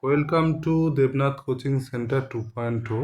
Welcome to Debnath coaching centre 2.0।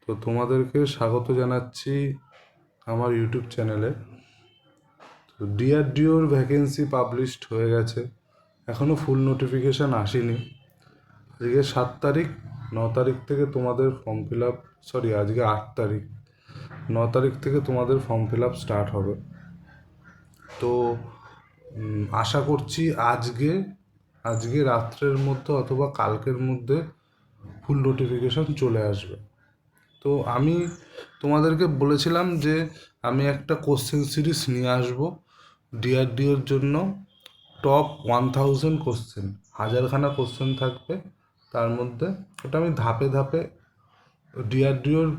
তো তোমাদেরকে স্বাগত জানাচ্ছি আমার ইউটিউব চ্যানেলে। তো ডিআরডিওর ভ্যাকেন্সি পাবলিশড হয়ে গেছে, এখনও ফুল নোটিফিকেশান আসেনি। আজকে 7 তারিখ, 9 তারিখ থেকে তোমাদের ফর্ম ফিল আপ, আজকে 8 তারিখ, 9 তারিখ থেকে তোমাদের ফর্ম ফিল আপ স্টার্ট হবে। তো আশা করছি আজকে রাত্রের মধ্যে অথবা কালকের মধ্যে ফুল নোটিফিকেশান চলে আসবে। তো আমি তোমাদেরকে বলেছিলাম যে আমি একটা কোশ্চেন সিরিজ নিয়ে আসবো ডিআরডিওর জন্য। টপ 1000 কোশ্চেন, 1000খানা কোশ্চেন থাকবে তার মধ্যে। ওটা আমি ধাপে ধাপে ডিআরডিওর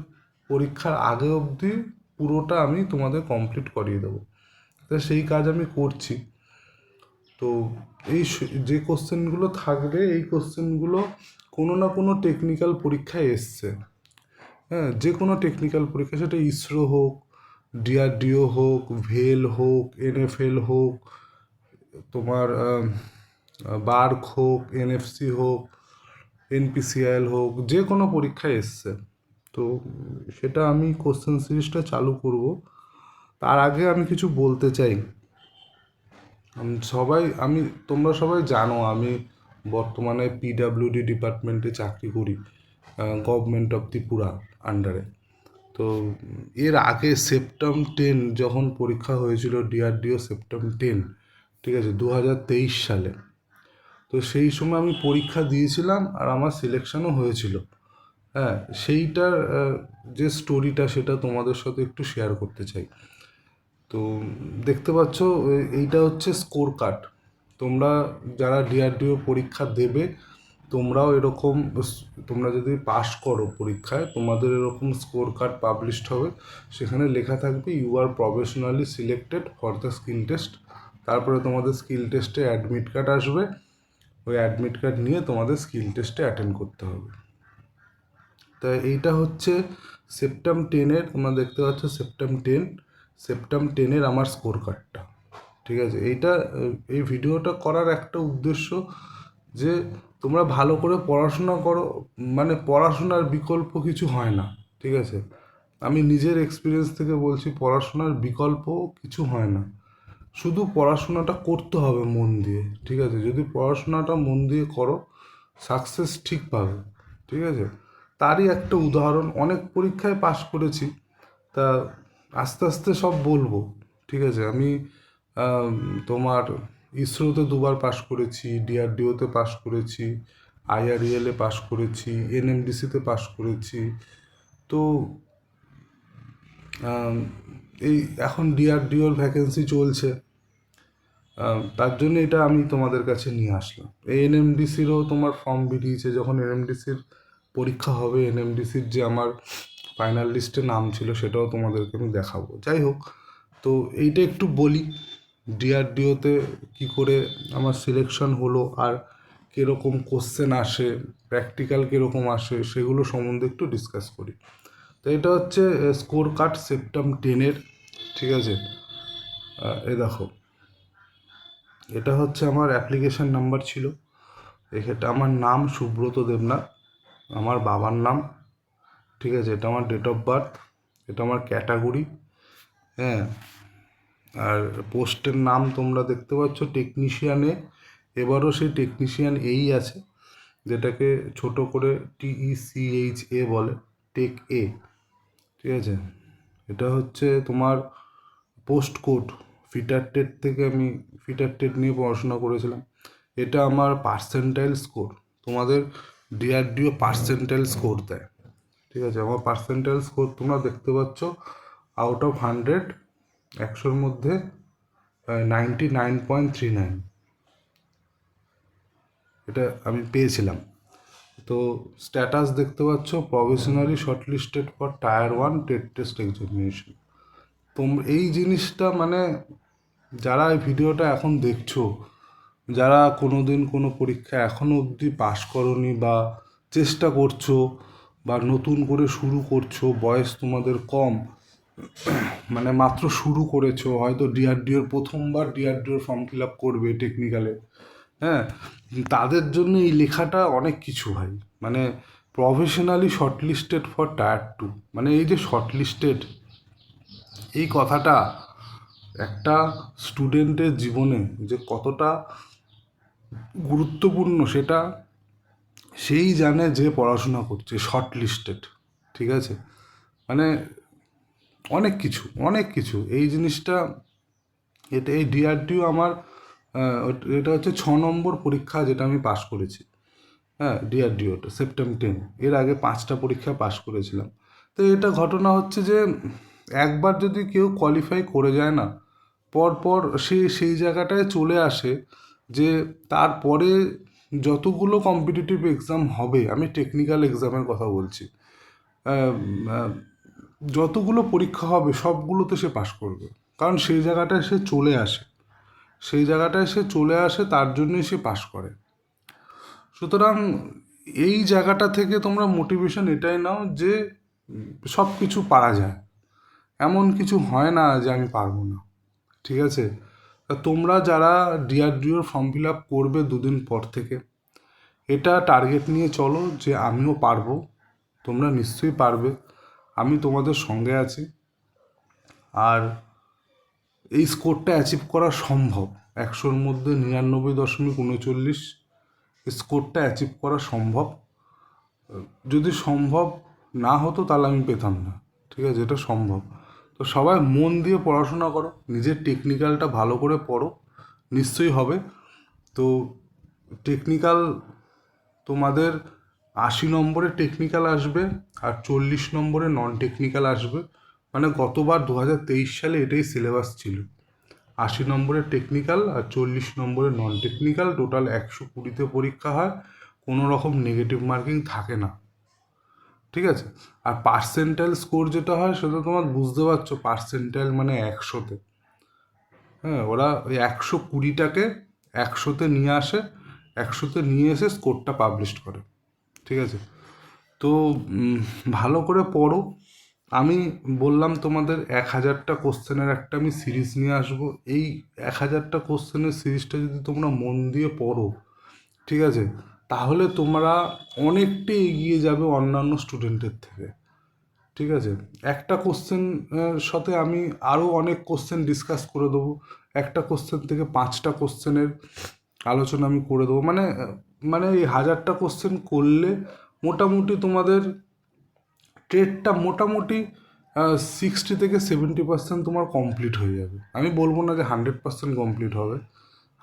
পরীক্ষার আগে অবধি পুরোটা আমি তোমাদের কমপ্লিট করিয়ে দেবো। তো সেই কাজ আমি করছি। তো এই যে কোশ্চেনগুলো থাকবে, এই কোশ্চেনগুলো কোনো না কোনো টেকনিক্যাল পরীক্ষায় এসছে। হ্যাঁ, যে কোনো টেকনিক্যাল পরীক্ষা, সেটা ইসরো হোক, ডিআরডিও হোক, ভেল হোক, এনএফএল হোক, তোমার বার্ক হোক, এনএফসি হোক, এনপিসিআইএল হোক, যে কোনো পরীক্ষায় এসছে। তো সেটা আমি কোশ্চেন সিরিজটা চালু করব। তার আগে আমি কিছু বলতে চাই। তোমরা সবাই জানো আমি বর্তমানে পিডাব্লিউডি ডিপার্টমেন্টে চাকরি করি, গভর্নমেন্ট অফ ত্রিপুরা আন্ডারে। তো এর আগে সেপ্টেম 10 যখন পরীক্ষা হয়েছিল, ডিআরডিও সেপ্টেম 10, ঠিক আছে, 2023 সালে। তো সেই সময় আমি পরীক্ষা দিয়েছিলাম আর আমার সিলেকশনও হয়েছিল। হ্যাঁ, সেইটার যে স্টোরিটা, সেটা তোমাদের সাথে একটু শেয়ার করতে চাই। তো দেখতে পাচ্ছ, এইটা হচ্ছে স্কোর কার্ড। তোমরা যারা ডিআরডিও পরীক্ষা দেবে, তোমরাও এরকম, তোমরা যদি পাস করো পরীক্ষায়, তোমাদের এরকম স্কোর কার্ড পাবলিশড হবে। সেখানে লেখা থাকবে you are professionally selected for the skill test. তারপরে তোমাদের স্কিল টেস্টে অ্যাডমিট কার্ড আসবে। ওই অ্যাডমিট কার্ড নিয়ে তোমাদের স্কিল টেস্টে অ্যাটেন্ড করতে হবে। তা এইটা হচ্ছে সেপ্টেম 10-এর, তোমরা দেখতে পাচ্ছ সেপ্টেম 10-এর আমার স্কোর কার্ডটা। ঠিক আছে, এই ভিডিওটা করার একটা উদ্দেশ্য যে তোমরা ভালো করে পড়াশোনা করো। মানে পড়াশোনার বিকল্প কিছু হয় না, ঠিক আছে। আমি নিজের এক্সপিরিয়েন্স থেকে বলছি, পড়াশোনার বিকল্প কিছু হয় না। শুধু পড়াশোনাটা করতে হবে মন দিয়ে, ঠিক আছে। যদি পড়াশোনাটা মন দিয়ে করো, সাকসেস ঠিক পাবে, ঠিক আছে। তারই একটা উদাহরণ, অনেক পরীক্ষায় পাশ করেছি। তা আস্তে আস্তে সব বলবো, ঠিক আছে। আমি তোমার ইসরোতে 2বার পাশ করেছি, ডিআরডিওতে পাশ করেছি, আইআরইএলে পাশ করেছি, এনএমডিসিতে পাশ করেছি। তো এই এখন ডিআরডিওর ভ্যাকেন্সি চলছে, তার জন্য এটা আমি তোমাদের কাছে নিয়ে আসলাম। এই এনএমডিসিরও তোমার ফর্ম বেরিয়েছে। যখন এনএমডিসির পরীক্ষা হবে, এনএমডিসির যে আমার ফাইনাল লিস্টে নাম ছিল, সেটাও তোমাদেরকে আমি দেখাবো। যাই হোক, তো এইটা একটু বলি, ডিআরডিওতে কী করে আমার সিলেকশন হলো, আর কীরকম কোশ্চেন আসে, প্র্যাকটিক্যাল কীরকম আসে, সেগুলো সম্বন্ধে একটু ডিসকাস করি। তো এটা হচ্ছে স্কোর কার্ড সেপ্টেম 10-এর, ঠিক আছে। এ দেখো, এটা হচ্ছে আমার অ্যাপ্লিকেশান নাম্বার ছিল। এটা আমার নাম সুব্রত দেবনাথ, আমার বাবার নাম, ঠিক আছে। এটা আমার ডেট অফ বার্থ, এটা আমার ক্যাটাগরি, হ্যাঁ। আর পোস্টের নাম তোমরা দেখতে পাচ্ছ টেকনিশিয়ানে। এবারও সেই টেকনিশিয়ান এই আছে, যেটাকে ছোট করে TECHA বলে, টেক এ, ঠিক আছে। এটা হচ্ছে তোমার পোস্ট কোড। আমি ফিটার টেট নিয়ে পড়াশোনা করেছিলাম। এটা আমার পার্সেন্টাইল স্কোর। তোমাদের ডিআরডিও পার্সেন্টাইল স্কোর দেয়, ঠিক আছে। আমার পার্সেন্টাইল স্কোর তোমরা দেখতে পাচ্ছ, আউট অফ 100, 100-র মধ্যে 99.39 এটা আমি পেয়েছিলাম। তো স্ট্যাটাস দেখতে পাচ্ছ, professionally shortlisted for tyre 1 TET test examination. এই জিনিসটা মানে, যারা এই ভিডিওটা এখন দেখছো, যারা কোনো দিন কোনো পরীক্ষা এখনও অবধি পাশ করনি, বা চেষ্টা করছো, বা নতুন করে শুরু করছো, বয়স তোমাদের কম, মানে মাত্র শুরু করেছো, হয়তো ডিআরডিওর প্রথমবার ডিআরডিওর ফর্ম ফিল আপ করবে টেকনিক্যালে, হ্যাঁ, তাদের জন্য এই লেখাটা অনেক কিছু ভাই। মানে প্রফেশনালি শর্টলিস্টেড ফর টায়ার 2, মানে এই যে শর্টলিস্টেড, এই কথাটা একটা স্টুডেন্টের জীবনে যে কতটা গুরুত্বপূর্ণ সেটা সেই জানে যে পড়াশোনা করছে। শর্টলিস্টেড, ঠিক আছে, মানে অনেক কিছু, অনেক কিছু এই জিনিসটা। এটা এই ডিআরডিও আমার এটা হচ্ছে 6 নম্বর পরীক্ষা যেটা আমি পাশ করেছি। হ্যাঁ, ডিআরডিওটা সেপ্টেম্বর 10, এর আগে 5টা পরীক্ষা পাশ করেছিলাম। তো এটা ঘটনা হচ্ছে যে একবার যদি কেউ কোয়ালিফাই করে যায় না, পরপর সে সেই জায়গাটায় চলে আসে যে তারপরে যতগুলো কম্পিটিটিভ এক্সাম হবে, আমি টেকনিক্যাল এক্সামের কথা বলছি, আহ, আহ, যতগুলো পরীক্ষা হবে সবগুলোতে সে পাশ করবে, কারণ সেই জায়গাটায় সে চলে আসে, সেই জায়গাটায় সে চলে আসে, তার জন্যই সে পাশ করে। সুতরাং এই জায়গাটা থেকে তোমরা মোটিভেশন এটাই নাও যে সব কিছু পারা যায়, এমন কিছু হয় না যে আমি পারবো না, ঠিক আছে। তা তোমরা যারা ডিআরডিওর ফর্ম ফিল আপ করবে 2 দিন পর থেকে, এটা টার্গেট নিয়ে চলো যে আমিও পারবো। তোমরা নিশ্চয়ই পারবে, আমি তোমাদের সঙ্গে আছি। আর এই স্কোরটা অ্যাচিভ করা সম্ভব, 100-র মধ্যে 99.39 স্কোরটা অ্যাচিভ করা সম্ভব। যদি সম্ভব না হতো তাহলে আমি পেতাম না, ঠিক আছে, এটা সম্ভব। তো সবাই মন দিয়ে পড়াশোনা করো, নিজের টেকনিক্যালটা ভালো করে পড়ো, নিশ্চয়ই হবে। তো টেকনিক্যাল তোমাদের 80 নম্বরে টেকনিক্যাল আসবে, আর 40 নম্বরে নন টেকনিক্যাল আসবে। মানে গতবার 2023 সালে এটাই সিলেবাস ছিল, 80 নম্বরের টেকনিক্যাল আর 40 নম্বরের নন টেকনিক্যাল, টোটাল 120তে পরীক্ষা হয়, কোনো রকম নেগেটিভ মার্কিং থাকে না, ঠিক আছে। আর পার্সেন্টাইল স্কোর যেটা হয় সেটা তোমার বুঝতে পারছো, পার্সেন্টাইল মানে 100তে। হ্যাঁ, ওরা ওই 120টাকে 100তে নিয়ে আসে, 100তে নিয়ে এসে স্কোরটা পাবলিশ করে, ঠিক আছে। তো ভালো করে পড়ো। আমি বললাম তোমাদের 1000টা কোশ্চেনের একটা আমি সিরিজ নিয়ে আসবো। এই 1000টা কোশ্চেনের সিরিজটা যদি তোমরা মন দিয়ে পড়ো, ঠিক আছে, তাহলে তোমরা অনেকটা এগিয়ে যাবে অন্যান্য স্টুডেন্টের থেকে, ঠিক আছে। একটা কোশ্চেন সাথে আমি আরও অনেক কোশ্চেন ডিসকাস করে দেবো, একটা কোশ্চেন থেকে 5টা কোশ্চেনের আলোচনা আমি করে দেবো। মানে মানে এই 1000টা কোশ্চেন করলে মোটামুটি তোমাদের ট্রেডটা মোটামুটি 60 থেকে 70% তোমার কমপ্লিট হয়ে যাবে। আমি বলবো না যে 100% কমপ্লিট হবে,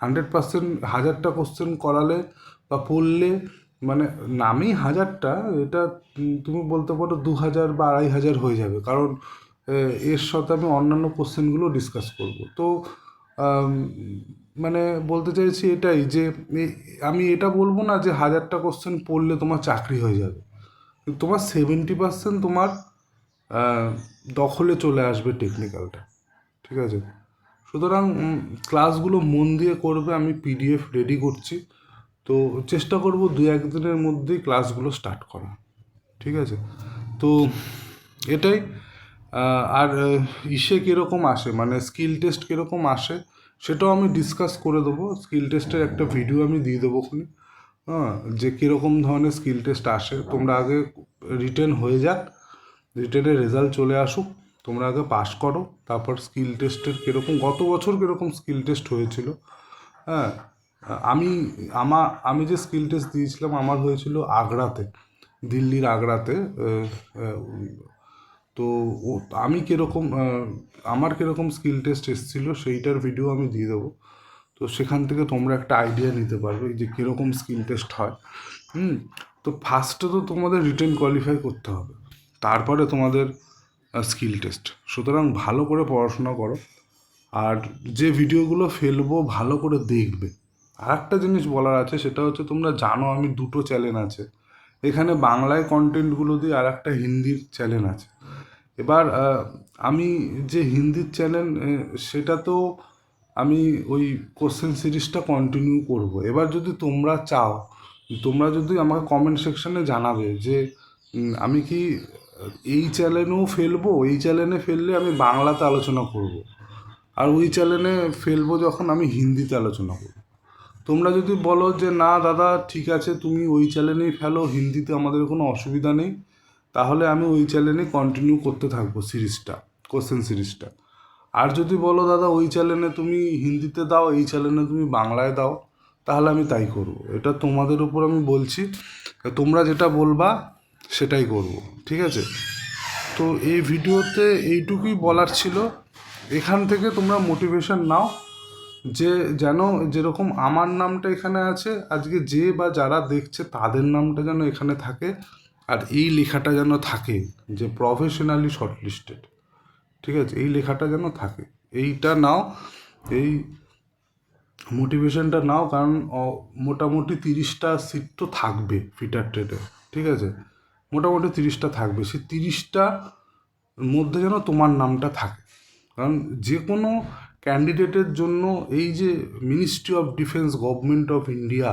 100%। 1000টা কোশ্চেন করালে বা পড়লে, মানে নামেই 1000টা, এটা তুমি বলতে পারো 2000 বা 2500 হয়ে যাবে, কারণ এর সাথে আমি অন্যান্য কোশ্চেনগুলো ডিসকাস করব। তো আম, মানে বলতে চাইছি এটাই যে আমি এটা বলবো না যে 1000টা কোশ্চেন পড়লে তোমার চাকরি হয়ে যাবে, তোমার 70% তোমার দখলে চলে আসবে টেকনিক্যালটা, ঠিক আছে। সুতরাং ক্লাসগুলো মন দিয়ে করবে, আমি পিডিএফ রেডি করছি, তো চেষ্টা করব 2-1 দিনের মধ্যেই ক্লাসগুলো স্টার্ট করা, ঠিক আছে। তো এটাই। আর ইসে কীরকম আসে, মানে স্কিল টেস্ট কীরকম আসে সেটাও আমি ডিসকাস করে দেবো, স্কিল টেস্টের একটা ভিডিও আমি দিয়ে দেবো ওখানে। হ্যাঁ, যে কীরকম ধরনের স্কিল টেস্ট আসে, তোমরা আগে রিটেন হয়ে যাক, রিটেনের রেজাল্ট চলে আসুক, তোমরা আগে পাস করো, তারপর স্কিল টেস্টের কীরকম, গত বছর কীরকম স্কিল টেস্ট হয়েছিল। হ্যাঁ, আমি আমি যে স্কিল টেস্ট দিয়েছিলাম আমার হয়েছিল আগ্রাতে, দিল্লির আগ্রাতে। তো আমি কীরকম আমার কীরকম স্কিল টেস্ট এসেছিলো সেইটার ভিডিও আমি দিয়ে দেবো। তো সেখান থেকে তোমরা একটা আইডিয়া নিতে পারবে যে কীরকম স্কিল টেস্ট হয়। তো ফার্স্টে তো তোমাদের রিটেন কোয়ালিফাই করতে হবে, তারপরে তোমাদের স্কিল টেস্ট। সুতরাং ভালো করে পড়াশোনা করো, আর যে ভিডিওগুলো ফেলবো ভালো করে দেখবে। আর একটা জিনিস বলার আছে, সেটা হচ্ছে তোমরা জানো আমি 2টো চ্যানেল আছে, এখানে বাংলায় কন্টেন্টগুলো দিয়ে আর একটা হিন্দির চ্যানেল আছে। এবার আমি যে হিন্দির চ্যানেল সেটা তো আমি ওই কোশ্চেন সিরিজটা কন্টিনিউ করব। এবার যদি তোমরা চাও, তোমরা যদি আমাকে কমেন্ট সেকশানে জানাবে যে আমি কি এই চ্যানেলেও ফেলবো, এই চ্যানেলে ফেললে আমি বাংলাতে আলোচনা করব, আর ওই চ্যানেলে ফেলবো যখন আমি হিন্দিতে আলোচনা করব। তোমরা যদি বলো যে না দাদা ঠিক আছে তুমি ওই চ্যানেলেই ফেলো, হিন্দিতে আমাদের কোনো অসুবিধা নেই, তাহলে আমি ওই চ্যানেলেই কন্টিনিউ করতে থাকবো সিরিজটা, কোশ্চেন সিরিজটা। আর যদি বলো দাদা ওই চ্যানেলে তুমি হিন্দিতে দাও, এই চ্যানেলে তুমি বাংলায় দাও, তাহলে আমি তাই করব। এটা তোমাদের উপর আমি বলছি, তোমরা যেটা বলবা সেটাই করব, ঠিক আছে? তো এই ভিডিওতে এইটুকুই বলার ছিল। এখান থেকে তোমরা মোটিভেশন নাও, যে যেন যেরকম আমার নামটা এখানে আছে, আজকে যে বা যারা দেখছে তাদের নামটা যেন এখানে থাকে, আর এই লেখাটা যেন থাকে যে প্রফেশনালি শর্টলিস্টেড, ঠিক আছে? এই লেখাটা যেন থাকে, এইটা নাও, এই মোটিভেশনটা নাও, কারণ মোটামুটি 30টা সিট তো থাকবে ফিটার ট্রেডে, ঠিক আছে? মোটামুটি 30টা থাকবে, সেই 30টার মধ্যে যেন তোমার নামটা থাকে। কারণ যে কোনো ক্যান্ডিডেটের জন্য এই যে ministry of defence, government of India,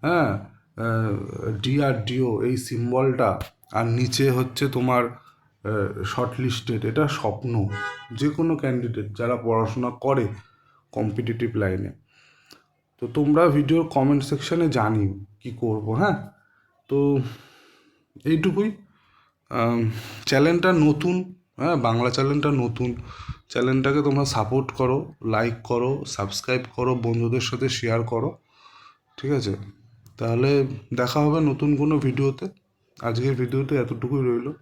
হ্যাঁ, ডিআরডিও, এই সিম্বলটা, আর নিচে হচ্ছে তোমার শর্ট লিস্টেড, এটা স্বপ্ন যে কোনো ক্যান্ডিডেট যারা পড়াশোনা করে কম্পিটিটিভ লাইনে। তো তোমরা ভিডিওর কমেন্ট সেকশানে জানিও কি করব, হ্যাঁ? তো এইটুকুই। চ্যানেলটা নতুন, হ্যাঁ, বাংলা চ্যানেলটা নতুন, চ্যানেলটাকে তোমরা সাপোর্ট করো, লাইক করো, সাবস্ক্রাইব করো, বন্ধুদের সাথে শেয়ার করো, ঠিক আছে? তাহলে দেখা হবে নতুন কোনো ভিডিওতে। আজকের ভিডিওতে এতটুকুই রইলো।